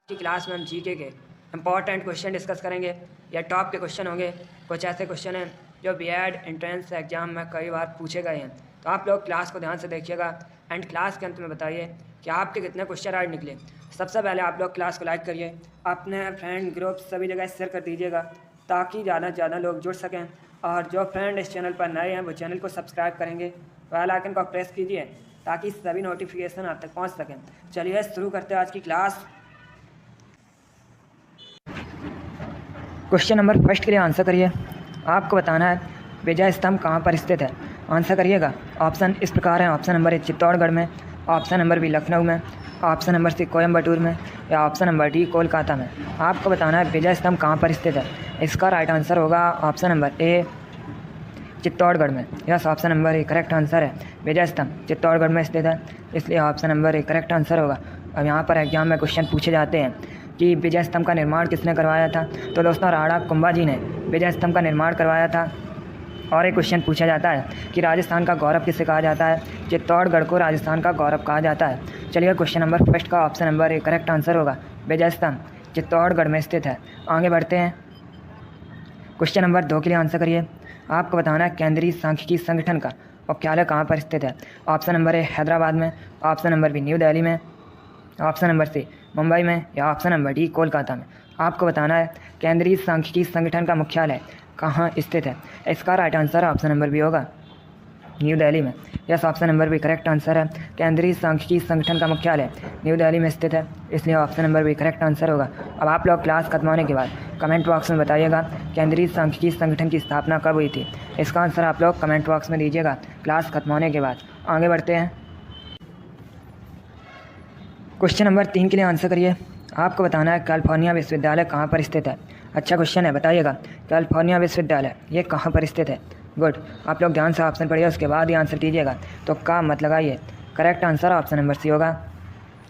की क्लास में हम जीके के इम्पॉर्टेंट क्वेश्चन डिस्कस करेंगे या टॉप के क्वेश्चन होंगे। कुछ ऐसे क्वेश्चन हैं जो बीएड एंट्रेंस एग्जाम में कई बार पूछे गए हैं, तो आप लोग क्लास को ध्यान से देखिएगा एंड क्लास के अंत में बताइए कि आपके कितने क्वेश्चन आज निकले। सबसे पहले आप लोग क्लास को लाइक करिए, अपने फ्रेंड ग्रुप सभी जगह शेयर कर दीजिएगा ताकि ज़्यादा से ज़्यादा लोग जुड़ सकें। और जो फ्रेंड इस चैनल पर नए हैं वो चैनल को सब्सक्राइब करेंगे, बेल आइकन को प्रेस कीजिए ताकि सभी नोटिफिकेशन आप तक पहुँच सकें। चलिए शुरू करते हैं आज की क्लास। क्वेश्चन नंबर फर्स्ट के लिए आंसर करिए। आपको बताना है विजय स्तंभ कहाँ पर स्थित है। आंसर करिएगा। ऑप्शन इस प्रकार हैं। ऑप्शन नंबर ए चित्तौड़गढ़ में, ऑप्शन नंबर बी लखनऊ में, ऑप्शन नंबर सी कोयम्बटूर में या ऑप्शन नंबर डी कोलकाता में। आपको बताना है विजय स्तंभ कहाँ पर स्थित है। इसका राइट आंसर होगा ऑप्शन नंबर ए चित्तौड़गढ़ में। Yes, option number A correct answer है। विजय स्तंभ चित्तौड़गढ़ में स्थित है, इसलिए option number A correct answer होगा। अब यहाँ पर एग्जाम में क्वेश्चन पूछे जाते हैं कि विजय स्तंभ का निर्माण किसने करवाया था। तो दोस्तों राणा कुंभा जी ने विजय स्तंभ का निर्माण करवाया था। और एक क्वेश्चन पूछा जाता है कि राजस्थान का गौरव किसे कहा जाता है। चित्तौड़गढ़ को राजस्थान का गौरव कहा जाता है। चलिए क्वेश्चन नंबर फर्स्ट का option number A correct answer होगा। विजय स्तंभ चित्तौड़गढ़ में स्थित है। आगे बढ़ते हैं। क्वेश्चन नंबर 2 के लिए आंसर करिए। आपको बताना है केंद्रीय सांख्यिकी संगठन का मुख्यालय कहाँ पर स्थित है। ऑप्शन नंबर ए हैदराबाद में, option number B New Delhi में, ऑप्शन नंबर सी मुंबई में या ऑप्शन नंबर डी कोलकाता में। आपको बताना है केंद्रीय सांख्यिकी संगठन का मुख्यालय कहाँ स्थित है। इसका right answer option number B होगा, न्यू दिल्ली में। Yes, option number B correct answer है। केंद्रीय सांख्यिकी संगठन का मुख्यालय न्यू दिल्ली में स्थित है, इसलिए option number B correct answer होगा। अब आप लोग क्लास खत्म होने के बाद कमेंट बॉक्स में बताइएगा केंद्रीय सांख्यिकी संगठन की स्थापना कब हुई थी। इसका आंसर आप लोग कमेंट बॉक्स में दीजिएगा क्लास खत्म होने के बाद। आगे बढ़ते हैं। क्वेश्चन नंबर 3 के लिए आंसर करिए। आपको बताना है कैलिफोर्निया विश्वविद्यालय कहाँ पर स्थित है। अच्छा क्वेश्चन है, बताइएगा कैलिफोर्निया विश्वविद्यालय ये कहाँ पर स्थित है। गुड, आप लोग ध्यान से ऑप्शन पढ़िए, उसके बाद ही आंसर कीजिएगा। तो का मत लगाइए। Correct answer option number C होगा,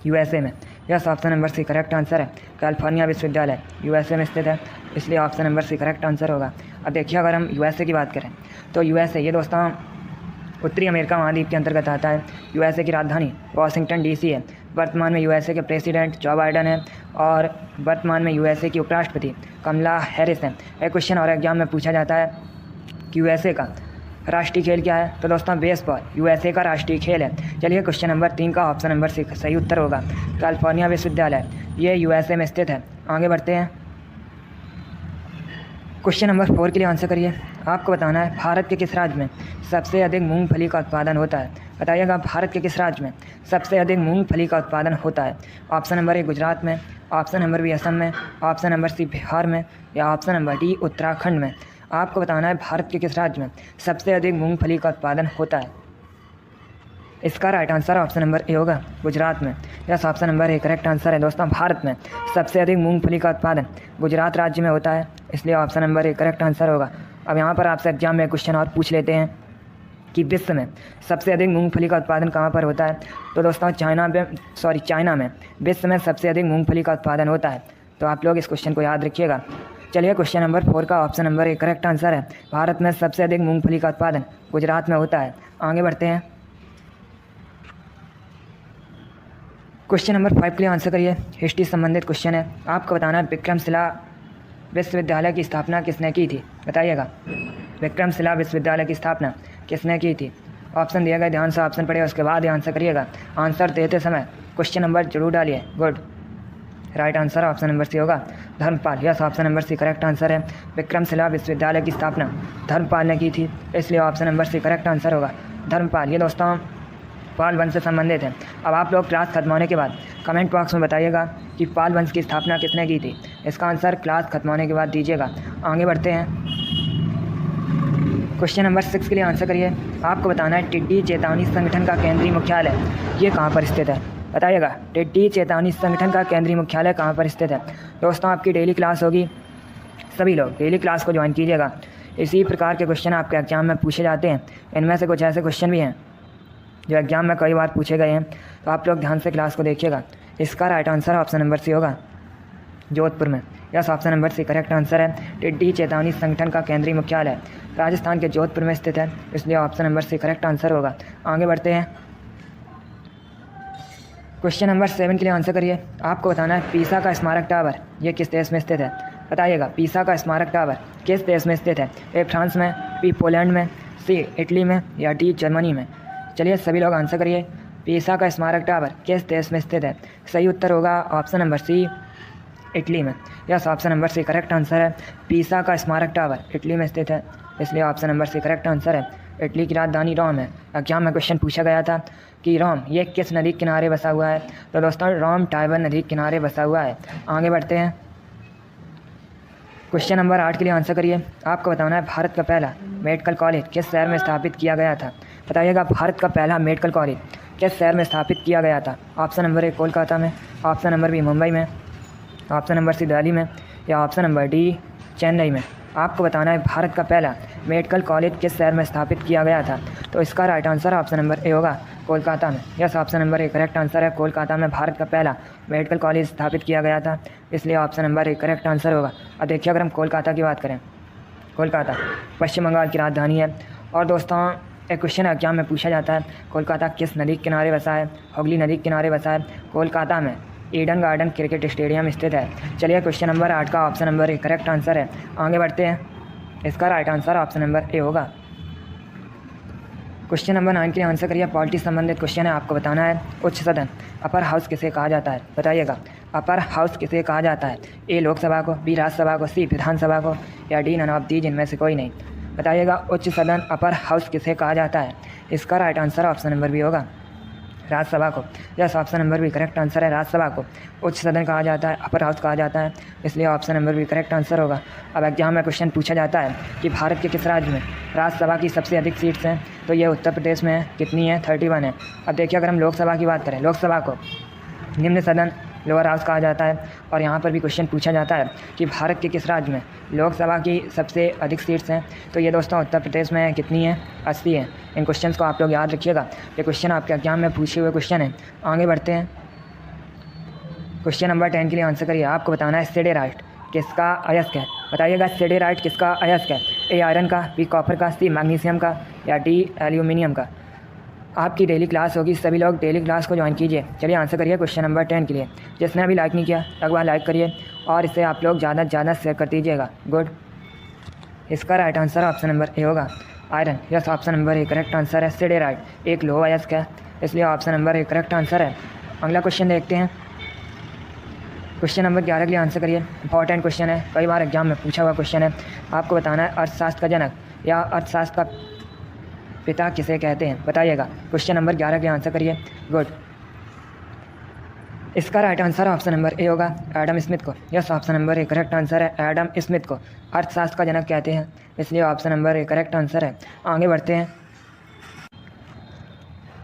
यूएसए में। Yes, option number C correct answer है। कैलिफोर्निया विश्वविद्यालय यूएसए में स्थित है, इसलिए option number C correct answer होगा। अब देखिए, अगर हम यूएसए की बात करें तो यूएसए ये दोस्तों उत्तरी अमेरिका महाद्वीप के अंतर्गत आता है। यूएसए की राजधानी वाशिंगटन डीसी है। वर्तमान में यूएसए के प्रेसिडेंट जो बाइडन है और वर्तमान में यूएसए की उपराष्ट्रपति कमला हैरिस हैं। एक क्वेश्चन और एग्जाम में पूछा जाता है कि यूएसए का राष्ट्रीय खेल क्या है। तो दोस्तों बेसबॉल यूएसए का राष्ट्रीय खेल है। चलिए क्वेश्चन नंबर 3 का ऑप्शन नंबर सी सही उत्तर होगा। कैलिफोर्निया विश्वविद्यालय ये यूएसए में स्थित है। आगे बढ़ते हैं। क्वेश्चन नंबर 4 के लिए आंसर करिए। आपको बताना है भारत के किस राज्य में सबसे अधिक मूंगफली का उत्पादन होता है। बताइएगा भारत के किस राज्य में सबसे अधिक मूंगफली का उत्पादन होता है। ऑप्शन नंबर ए गुजरात में, ऑप्शन नंबर बी असम में, ऑप्शन नंबर सी बिहार में या ऑप्शन नंबर डी उत्तराखंड में। आपको बताना है भारत के किस राज्य में सबसे अधिक मूंगफली का उत्पादन होता है। इसका right answer option number A होगा, गुजरात में। Yes, option number A correct answer है। दोस्तों भारत में सबसे अधिक मूंगफली का उत्पादन गुजरात राज्य में होता है, इसलिए option number A correct answer होगा। अब यहाँ पर आपसे एग्जाम में क्वेश्चन और पूछ लेते हैं कि विश्व में सबसे अधिक मूंगफली का उत्पादन कहाँ पर होता है। तो दोस्तों चाइना में विश्व में सबसे अधिक मूंगफली का उत्पादन होता है। तो आप लोग इस क्वेश्चन को याद रखिएगा। चलिए क्वेश्चन नंबर 4 का option number A correct answer है। भारत में सबसे अधिक मूंगफली का उत्पादन गुजरात में होता है। आगे बढ़ते हैं। क्वेश्चन नंबर 5 के लिए आंसर करिए। हिस्ट्री संबंधित क्वेश्चन है। आपको बताना है विक्रमशिला विश्वविद्यालय की स्थापना किसने की थी। बताइएगा विक्रमशिला विश्वविद्यालय की स्थापना किसने की थी। ऑप्शन दिया गया, ध्यान से ऑप्शन पढ़िए, उसके बाद ही आंसर करिएगा। आंसर देते समय क्वेश्चन नंबर जरूर डालिए। Good, right answer option number C होगा, Dharmapala. Yes, option number C correct answer है। विक्रमशिला विश्वविद्यालय की स्थापना धर्मपाल ने की थी, इसलिए option number C correct answer होगा, धर्मपाल। ये दोस्तों पाल वंश से संबंधित है। अब आप लोग क्लास खत्म होने के बाद कमेंट बॉक्स में बताइएगा कि पाल वंश की स्थापना किसने की थी। इसका आंसर क्लास खत्म होने के बाद दीजिएगा। आगे बढ़ते हैं। क्वेश्चन नंबर 6 के लिए आंसर करिए। आपको बताना है टिड्डी चेतावनी संगठन का केंद्रीय मुख्यालय ये कहाँ पर स्थित है। बताइएगा टिड्डी चेतावनी संगठन का केंद्रीय मुख्यालय कहाँ पर स्थित है। दोस्तों आपकी डेली क्लास होगी, सभी लोग डेली क्लास को ज्वाइन कीजिएगा। इसी प्रकार के क्वेश्चन आपके एग्जाम में पूछे जाते हैं। इनमें से कुछ ऐसे क्वेश्चन भी हैं जो एग्जाम में कई बार पूछे गए हैं, तो आप लोग ध्यान से क्लास को देखिएगा। इसका right answer option number C होगा, जोधपुर में। Yes, option number C correct answer है। टिड्डी चेतावनी संगठन का केंद्रीय मुख्यालय राजस्थान के जोधपुर में स्थित है, इसलिए option number C correct answer होगा। आगे बढ़ते हैं। क्वेश्चन नंबर 7 के लिए आंसर करिए। आपको बताना है पीसा का स्मारक टावर ये किस देश में स्थित है। बताइएगा पीसा का स्मारक टावर किस देश में स्थित है। ए फ्रांस में, बी पोलैंड में, सी इटली में या डी जर्मनी में। चलिए सभी लोग आंसर करिए। पीसा का स्मारक टावर किस देश में स्थित है। सही उत्तर होगा ऑप्शन नंबर सी, इटली में। Yes, option number C correct answer है। पीसा का स्मारक टावर इटली में स्थित है, इसलिए option number C correct answer है। इटली की राजधानी रोम है। एग्जाम में क्वेश्चन पूछा गया था कि रोम ये किस नदी के किनारे बसा हुआ है। तो दोस्तों रोम टाइबर नदी के किनारे बसा हुआ है। आगे बढ़ते हैं। क्वेश्चन नंबर 8 के लिए आंसर करिए। आपको बताना है भारत का पहला मेडिकल कॉलेज किस शहर में स्थापित किया गया था। बताइएगा भारत का पहला मेडिकल कॉलेज किस शहर में स्थापित किया गया था। ऑप्शन नंबर ए कोलकाता में, ऑप्शन नंबर बी मुंबई में, ऑप्शन नंबर सी दिल्ली में या ऑप्शन नंबर डी चेन्नई में। आपको बताना है भारत का पहला मेडिकल कॉलेज किस शहर में स्थापित किया गया था। तो इसका right answer option number A होगा, कोलकाता में। Yes, option number A correct answer है। कोलकाता में भारत का पहला मेडिकल कॉलेज स्थापित किया गया था, इसलिए option number A correct answer होगा। अब देखिए अगर हम कोलकाता की बात करें, कोलकाता पश्चिम बंगाल की राजधानी है। और दोस्तों एक क्वेश्चन एग्जाम में पूछा जाता है कोलकाता किस नदी के किनारे बसा है। हुगली नदी के किनारे बसा है। कोलकाता में ईडन गार्डन क्रिकेट स्टेडियम स्थित है। चलिए क्वेश्चन नंबर 8 का option number A correct answer है। आगे बढ़ते हैं। इसका right answer option number A होगा। क्वेश्चन नंबर 9 के लिए आंसर करिए। पॉलिटिक्स संबंधित क्वेश्चन है। आपको बताना है उच्च सदन अपर हाउस किसे कहा जाता है। बताइएगा अपर हाउस किसे कहा जाता है। ए लोकसभा को, बी राज्यसभा को, सी विधानसभा को या डी नन ऑफ दीज इनमें से कोई नहीं। बताइएगा उच्च सदन अपर हाउस किसे कहा जाता है। इसका right answer option number B होगा, राज्यसभा को। Yes, option number B correct answer है। राज्यसभा को उच्च सदन कहा जाता है, अपर हाउस कहा जाता है, इसलिए option number B correct answer होगा। अब एग्जाम में क्वेश्चन पूछा जाता है कि भारत के किस राज्य में राज्यसभा की सबसे अधिक सीट्स हैं। तो ये उत्तर प्रदेश में है। कितनी है? 31 है। अब देखिए अगर हम लोकसभा की बात करें, लोकसभा को निम्न सदन लोअर हाउस कहा जाता है। और यहाँ पर भी क्वेश्चन पूछा जाता है कि भारत के किस राज्य में लोकसभा की सबसे अधिक सीट्स हैं। तो ये दोस्तों उत्तर प्रदेश में कितनी है? 80 है। इन क्वेश्चंस को आप लोग याद रखिएगा, ये क्वेश्चन आपके एग्जाम में पूछे हुए क्वेश्चन है। आगे बढ़ते हैं। क्वेश्चन नंबर 10 के लिए आंसर करिए। आपको बताना है सिडेराइट किसका अयस्क है। बताइएगा सिडेराइट किसका अयस्क है। ए आयरन का, बी कॉपर का, सी मैग्नीशियम का या डी एल्यूमिनियम का। आपकी डेली क्लास होगी, सभी लोग डेली क्लास को ज्वाइन कीजिए। चलिए आंसर करिए क्वेश्चन नंबर 10 के लिए। जिसने अभी लाइक नहीं किया एक बार लाइक करिए और इसे आप लोग ज़्यादा से ज़्यादा शेयर कर दीजिएगा। गुड। इसका right answer option number A होगा, iron. Yes, option number A correct answer है। सिडेराइट एक लोह अयस्क है, इसलिए option number A correct answer है। अगला क्वेश्चन देखते हैं। क्वेश्चन नंबर 11 के लिए आंसर करिए। इंपॉर्टेंट क्वेश्चन है, कई बार एग्जाम में पूछा हुआ क्वेश्चन है। आपको बताना है अर्थशास्त्र का जनक या अर्थशास्त्र का पिता किसे कहते हैं। बताइएगा क्वेश्चन नंबर 11 के आंसर करिए। गुड। इसका right answer option number A होगा, एडम स्मिथ को। Yes, option number A correct answer है। एडम स्मिथ को अर्थशास्त्र का जनक कहते हैं, इसलिए option number A correct answer है। आगे बढ़ते हैं।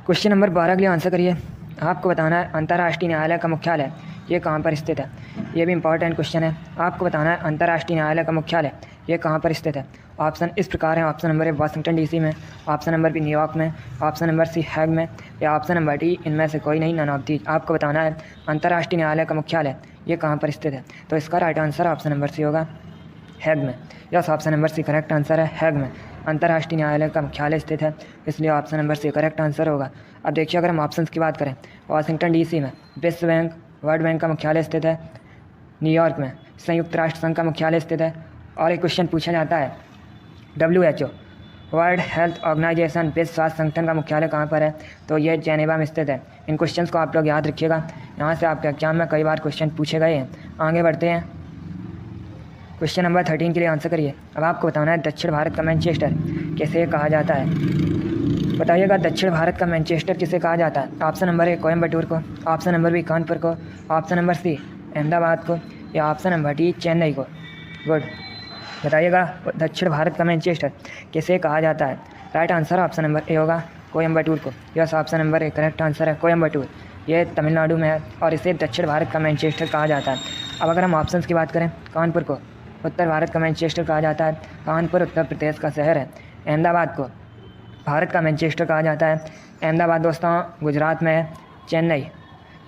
क्वेश्चन नंबर 12 के लिए आंसर करिए। आपको बताना है अंतर्राष्ट्रीय न्यायालय का मुख्यालय ये कहाँ पर स्थित है। ये भी इंपॉर्टेंट क्वेश्चन है। आपको बताना है अंतर्राष्ट्रीय न्यायालय का मुख्यालय ये कहाँ पर स्थित है। ऑप्शन इस प्रकार है। ऑप्शन नंबर ए वाशिंगटन डीसी में, ऑप्शन नंबर बी न्यूयॉर्क में, ऑप्शन नंबर सी हैग में या ऑप्शन नंबर डी इनमें से कोई नहीं, नन ऑफ दीज। आपको बताना है अंतर्राष्ट्रीय न्यायालय का मुख्यालय ये कहाँ पर स्थित है। तो इसका right answer option number C होगा, हैग में। Yes, option number C correct answer है। हैग में अंतर्राष्ट्रीय न्यायालय का मुख्यालय स्थित है, इसलिए option number C correct answer होगा। अब देखिए अगर हम ऑप्शन की बात करें, वाशिंगटन डीसी में विश्व बैंक वर्ल्ड बैंक का मुख्यालय स्थित है, न्यूयॉर्क में संयुक्त राष्ट्र संघ का मुख्यालय स्थित है। और एक क्वेश्चन पूछा जाता है WHO वर्ल्ड हेल्थ ऑर्गेनाइजेशन विश्व स्वास्थ्य संगठन का मुख्यालय कहाँ पर है। तो ये जेनेवा में स्थित है। इन क्वेश्चंस को आप लोग याद रखिएगा, यहाँ से आपके एग्जाम में कई बार क्वेश्चन पूछे गए हैं। आगे बढ़ते हैं। क्वेश्चन नंबर 13 के लिए आंसर करिए। अब आपको बताना है दक्षिण भारत का मैनचेस्टर किसे कहा जाता है। बताइएगा दक्षिण भारत का मैनचेस्टर किसे कहा जाता है। ऑप्शन नंबर ए कोयम्बटूर को, ऑप्शन नंबर बी कानपुर को, ऑप्शन नंबर सी अहमदाबाद को या ऑप्शन नंबर डी चेन्नई को। गुड। बताइएगा दक्षिण भारत का मैनचेस्टर किसे कहा जाता है। Right answer option number A होगा, कोयम्बटूर को। Yes, option number A correct answer है। कोयम्बटूर ये तमिलनाडु में है और इसे दक्षिण भारत का मैनचेस्टर कहा जाता है। अब अगर हम ऑप्शंस की बात करें, कानपुर को उत्तर भारत का मैनचेस्टर कहा जाता है। कानपुर उत्तर प्रदेश का शहर है। अहमदाबाद को भारत का मैनचेस्टर कहा जाता है। अहमदाबाद दोस्तों गुजरात में है। चेन्नई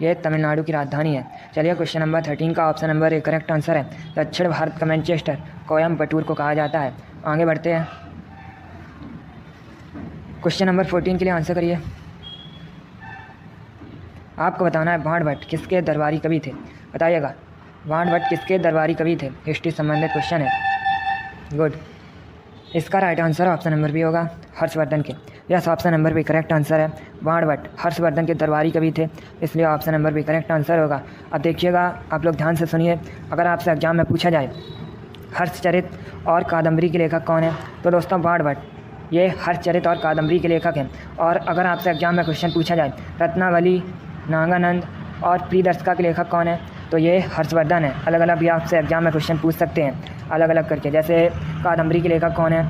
ये तमिलनाडु की राजधानी है। चलिए क्वेश्चन नंबर 13 का option number A correct answer है। दक्षिण भारत का मैनचेस्टर कोयम्बटूर को कहा जाता है। आगे बढ़ते हैं। क्वेश्चन नंबर 14 के लिए आंसर करिए। आपको बताना है बाणभट्ट किसके दरबारी कवि थे, बताइएगा। बाणभट्ट किसके दरबारी कवि थे, हिस्ट्री संबंधित क्वेश्चन है। गुड। इसका right answer option number B होगा, हर्षवर्धन के। Yes, option number B correct answer है। बाणभट्ट हर्षवर्धन के दरबारी कवि थे, इसलिए option number B correct answer होगा। अब देखिएगा, आप लोग ध्यान से सुनिए। अगर आपसे एग्जाम में पूछा जाए हर्षचरित और कादम्बरी के लेखक कौन है, तो दोस्तों बाणभट्ट ये हर्षचरित और कादम्बरी के लेखक हैं। और अगर आपसे एग्जाम में क्वेश्चन पूछा जाए रत्नावली, नागानंद और प्रियदर्शिका के लेखक कौन है, तो ये हर्षवर्धन है। अलग अलग भी आपसे एग्जाम में क्वेश्चन पूछ सकते हैं अलग अलग करके। जैसे कादम्बरी के लेखक कौन है,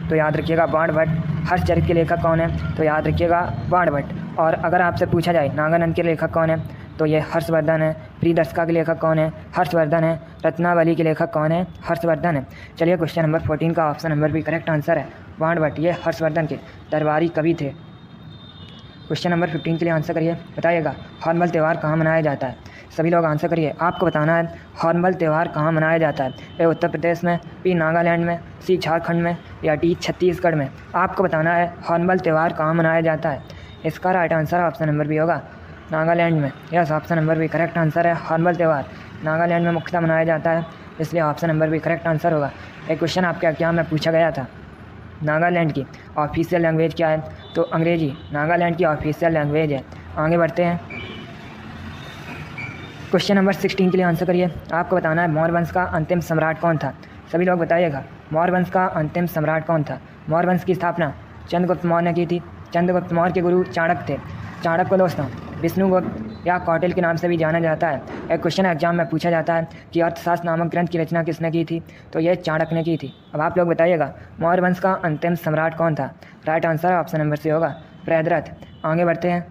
तो याद रखिएगा बाणभट्ट। हर्षचरित के लेखक कौन है, तो याद रखिएगा बाणभट्ट। और अगर आपसे पूछा जाए नागानंद के लेखक कौन है, तो ये हर्षवर्धन है। प्रियदर्शिका के लेखक कौन है, हर्षवर्धन है। रत्नावली के लेखक कौन है, हर्षवर्धन है। चलिए क्वेश्चन नंबर 14 का option number B correct answer है। बाणभट्ट ये हर्षवर्धन के दरबारी कवि थे। क्वेश्चन नंबर 15 के लिए आंसर करिए, बताइएगा हॉर्नबिल त्यौहार कहाँ मनाया जाता है। सभी लोग आंसर करिए। आपको बताना है हॉर्नबिल त्यौहार कहाँ मनाया जाता है। ए उत्तर प्रदेश में, बी नागालैंड में, सी झारखंड में या डी छत्तीसगढ़ में। आपको बताना है हॉर्नबिल त्यौहार कहाँ मनाया जाता है। इसका right answer option number B होगा, नागालैंड में। Yes, option number B correct answer है। हॉर्नबिल त्यौहार नागालैंड में मुख्यतः मनाया जाता है, इसलिए option number B correct answer होगा। एक क्वेश्चन आपके एग्जाम में पूछा गया था, नागालैंड की ऑफिशियल लैंग्वेज क्या है, तो अंग्रेजी नागालैंड की ऑफिशियल लैंग्वेज है। आगे बढ़ते हैं। क्वेश्चन नंबर 16 के लिए आंसर करिए। आपको बताना है मौर्य वंश का अंतिम सम्राट कौन था। सभी लोग बताइएगा मौर्य वंश का अंतिम सम्राट कौन था। मौर्य वंश की स्थापना चंद्रगुप्त मौर्य ने की थी। चंद्रगुप्त मौर्य के गुरु चाणक्य थे। चाणक्य को दोस्तों विष्णुगुप्त या कौटिल्य के नाम से भी जाना जाता है। एक क्वेश्चन एग्जाम में पूछा जाता है कि अर्थशास्त्र नामक ग्रंथ की रचना किसने की थी, तो ये चाणक्य ने की थी। अब आप लोग बताइएगा मौर्य वंश का अंतिम सम्राट कौन था। Right answer option number C होगा, बृहद्रथ। आगे बढ़ते हैं।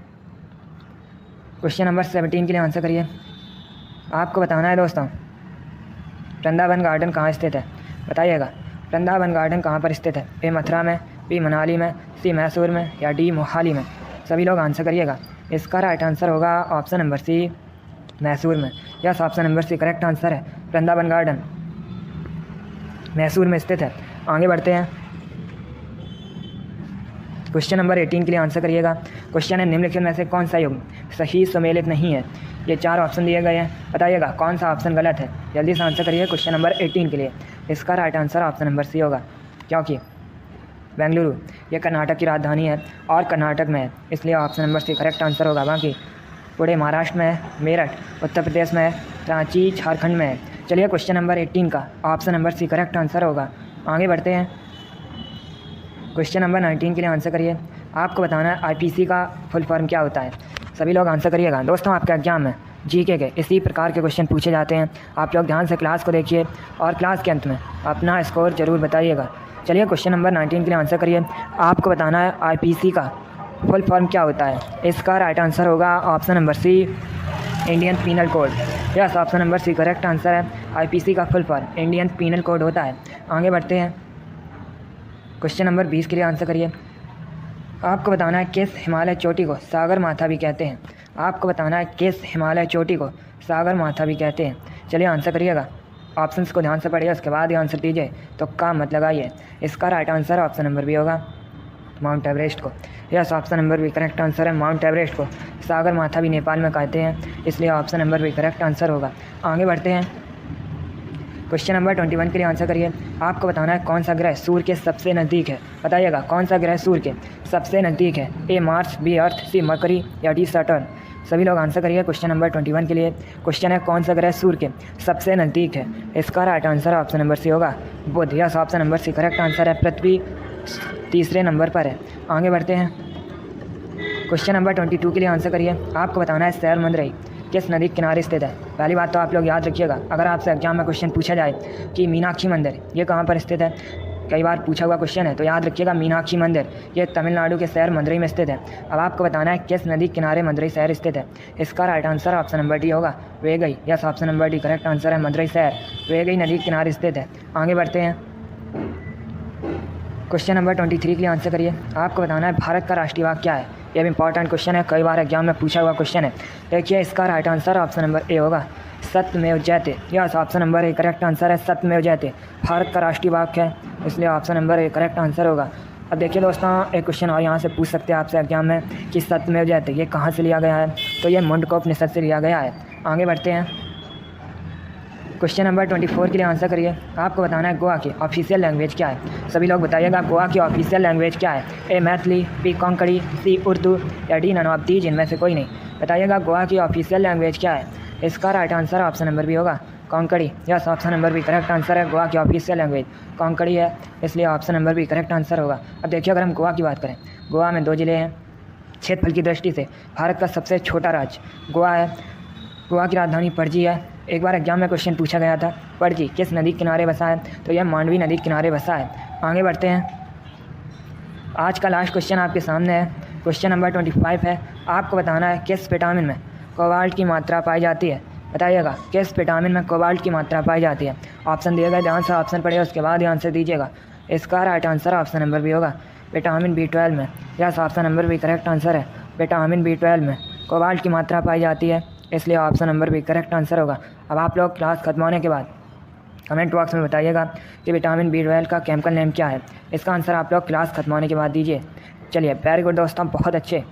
क्वेश्चन नंबर 17 के लिए आंसर करिए। आपको बताना है दोस्तों वृंदावन गार्डन कहाँ स्थित है, बताइएगा। वृंदावन गार्डन कहाँ पर स्थित है। ए मथुरा में, बी मनाली में, सी मैसूर में या डी मोहाली में। सभी लोग आंसर करिएगा। इसका राइट आंसर होगा ऑप्शन नंबर सी, मैसूर में। Yes, option number C correct answer है। वृंदावन गार्डन मैसूर में स्थित है। आगे बढ़ते हैं। क्वेश्चन नंबर 18 के लिए आंसर करिएगा। क्वेश्चन है निम्नलिखित में से कौन सा युग सही सम्मिलित नहीं है। ये 4 ऑप्शन दिए गए हैं, बताइएगा कौन सा ऑप्शन गलत है। जल्दी से आंसर करिए क्वेश्चन नंबर 18 के लिए। इसका right answer option number C होगा, क्योंकि बेंगलुरु ये कर्नाटक की राजधानी है और कर्नाटक में है, इसलिए option number C correct answer होगा। बाकी पुणे महाराष्ट्र में है, मेरठ उत्तर प्रदेश में है, रांची झारखंड में है। चलिए क्वेश्चन नंबर 18 का option number C correct answer होगा। आगे बढ़ते हैं। क्वेश्चन नंबर 19 के लिए आंसर करिए। आपको बताना है आईपीसी का फुल फॉर्म क्या होता है। सभी लोग आंसर करिएगा। दोस्तों आपके एग्जाम में जीके के इसी प्रकार के क्वेश्चन पूछे जाते हैं। आप लोग ध्यान से क्लास को देखिए और क्लास के अंत में अपना स्कोर जरूर बताइएगा। चलिए क्वेश्चन नंबर 19 के लिए आंसर करिए। आपको बताना है आईपीसी का फुल फॉर्म क्या होता है। इसका राइट आंसर होगा option number C, Indian penal code. Yes, option number C correct answer है। आईपीसी का full form Indian penal code होता है। आगे बढ़ते हैं। क्वेश्चन नंबर 20 के लिए आंसर करिए। आपको बताना है किस हिमालय चोटी को सागर माथा भी कहते हैं। आपको बताना है किस हिमालय चोटी को सागर माथा भी कहते हैं। चलिए आंसर करिएगा। ऑप्शंस को ध्यान से पढ़िए, उसके बाद ही आंसर दीजिए, तो काम मत लगाइए। इसका right answer option number B होगा, माउंट एवरेस्ट को। Yes, option number B correct answer है। माउंट एवरेस्ट को सागर माथा भी नेपाल में कहते हैं, इसलिए option number B correct answer होगा। आगे बढ़ते हैं। क्वेश्चन नंबर 21 के लिए आंसर करिए। आपको बताना है कौन सा ग्रह सूर्य के सबसे नज़दीक है। बताइएगा कौन सा ग्रह सूर्य के सबसे नज़दीक है। A Mars, B earth, C Mercury या डी सैटर्न। सभी लोग आंसर करिए क्वेश्चन नंबर 21 के लिए। क्वेश्चन है कौन सा ग्रह सूर्य के सबसे नज़दीक है। इसका right answer option number C होगा, बुध। Yes, option number C correct answer है। पृथ्वी तीसरे नंबर पर है। आगे बढ़ते हैं। क्वेश्चन नंबर 22 के लिए आंसर करिए। आपको बताना है शहर मदुरई किस नदी के किनारे स्थित है। पहली बात तो आप लोग याद रखिएगा, अगर आपसे एग्जाम में क्वेश्चन पूछा जाए कि मीनाक्षी मंदिर ये कहाँ पर स्थित है, कई बार पूछा हुआ क्वेश्चन है, तो याद रखिएगा मीनाक्षी मंदिर ये तमिलनाडु के शहर मदुरई में स्थित है। अब आपको बताना है किस नदी के किनारे मदुरई शहर स्थित है। इसका right answer option number D होगा, Vaigai. Yes, option number D correct answer है। मदुरई शहर वेगई नदी के किनारे स्थित है। आगे बढ़ते हैं। क्वेश्चन नंबर 23 के लिए आंसर करिए। आपको बताना है भारत का राष्ट्रीय बाग क्या है। यह भी इंपॉर्टेंट क्वेश्चन है, कई बार एग्जाम में पूछा हुआ क्वेश्चन है। देखिए इसका right answer option number A होगा, सत्यमेव जयते। Yes, option number A correct answer है। सत्यमेव जयते भारत का राष्ट्रीय बाग है, इसलिए option number A correct answer होगा। अब देखिए दोस्तों, एक क्वेश्चन और यहाँ से पूछ सकते हैं आपसे एग्जाम में कि सत्यमेव जयते ये कहाँ से लिया गया है, तो ये मुंडकोपनिषद से लिया गया है। आगे बढ़ते हैं। क्वेश्चन नंबर 24 के लिए आंसर करिए। आपको बताना है गोवा की ऑफिशियल लैंग्वेज क्या है। सभी लोग बताइएगा गोवा की ऑफिशियल लैंग्वेज क्या है। ए मैथिली, बी कोंकणी, सी उर्दू या डी नन ऑफ दीज, इनमें से कोई नहीं। बताइएगा गोवा की ऑफिशियल लैंग्वेज क्या है। इसका right answer option number B होगा, Konkani. Yes, option number B correct answer है। गोवा की ऑफिशियल लैंग्वेज कोंकणी है, इसलिए option number B correct answer होगा। अब देखिए, अगर हम गोवा की बात करें, गोवा में 2 ज़िले हैं। क्षेत्रफल की दृष्टि से भारत का सबसे छोटा राज्य गोवा है। गोवा की राजधानी पणजी है। एक बार एग्जाम में क्वेश्चन पूछा गया था, पणजी किस नदी के किनारे बसा है, तो यह मांडवी नदी के किनारे बसा है। आगे बढ़ते हैं। आज का लास्ट क्वेश्चन आपके सामने है। क्वेश्चन नंबर 25 है। आपको बताना है किस विटामिन में कोबाल्ट की मात्रा पाई जाती है। बताइएगा किस विटामिन में कोबाल्ट की मात्रा पाई जाती है। ऑप्शन दिएगा, ध्यान से ऑप्शन पढ़िए, उसके बाद आंसर दीजिएगा। इसका right answer option number B होगा, विटामिन B12 में। Yes, option number B correct answer है। विटामिन B12 में कोबाल्ट की मात्रा पाई जाती है, इसलिए option number B correct answer होगा। अब आप लोग क्लास खत्म होने के बाद कमेंट बॉक्स में बताइएगा कि विटामिन B12 का केमिकल नेम क्या है। इसका आंसर आप लोग क्लास खत्म होने के बाद दीजिए। चलिए, वेरी गुड दोस्तों, बहुत अच्छे।